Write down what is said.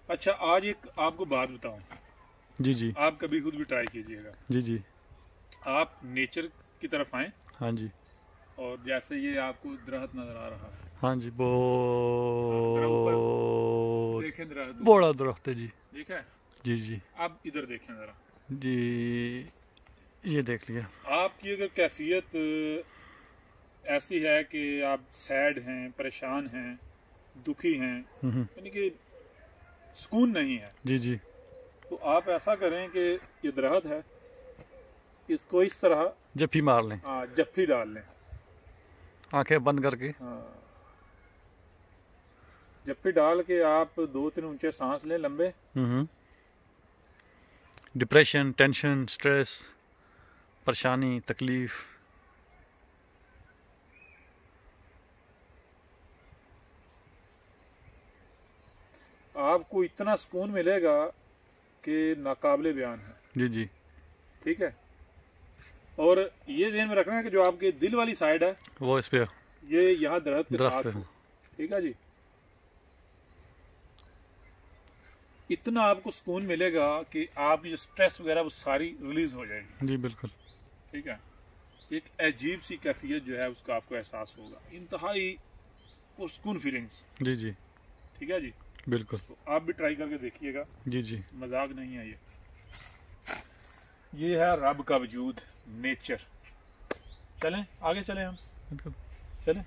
अच्छा, आज एक आपको बात बताऊं। जी जी। आप कभी खुद भी ट्राई कीजिएगा। जी जी। आप नेचर की तरफ आए हाँ जी। और जैसे ये आपको दरख्त नजर आ रहा है। हाँ जी, जरा ऊपर बहुत देखें, दरख्त ऊपर बड़ा दरख्त है जी। ठीक है। जी जी। आप इधर देखें जरा। जी, ये देख लिया। आपकी अगर कैफियत ऐसी है कि आप सैड हैं, परेशान हैं, दुखी हैं, यानी कि सुकून नहीं है, जी जी। तो आप ऐसा करें कि ये दरख्त है, इसको इस तरह जफ्फी मार लें, जफ्फी डाल लें, आंखें बंद करके। जफ्फी डाल के आप 2-3 ऊंचे सांस लें लंबे। डिप्रेशन, टेंशन, स्ट्रेस, परेशानी, तकलीफ, आपको इतना सुकून मिलेगा कि नाकाबिले बयान है। जी जी। ठीक है। और ये ध्यान में रखना है कि जो आपके दिल वाली साइड है वो इस पे, ये यहाँ दरख्त के साथ पे हो। ठीक है जी। इतना आपको सुकून मिलेगा कि आपकी जो स्ट्रेस वगैरह वो सारी रिलीज हो जाएगी। जी बिल्कुल। ठीक है। एक अजीब सी कैफियत जो है उसका आपको एहसास होगा, इंतहाई पुरसुकून फीलिंग्स। जी जी। ठीक है जी, बिल्कुल। तो आप भी ट्राई करके देखिएगा। जी जी। मजाक नहीं है ये है रब का वजूद, नेचर। चलें आगे, चलें हम, चलें।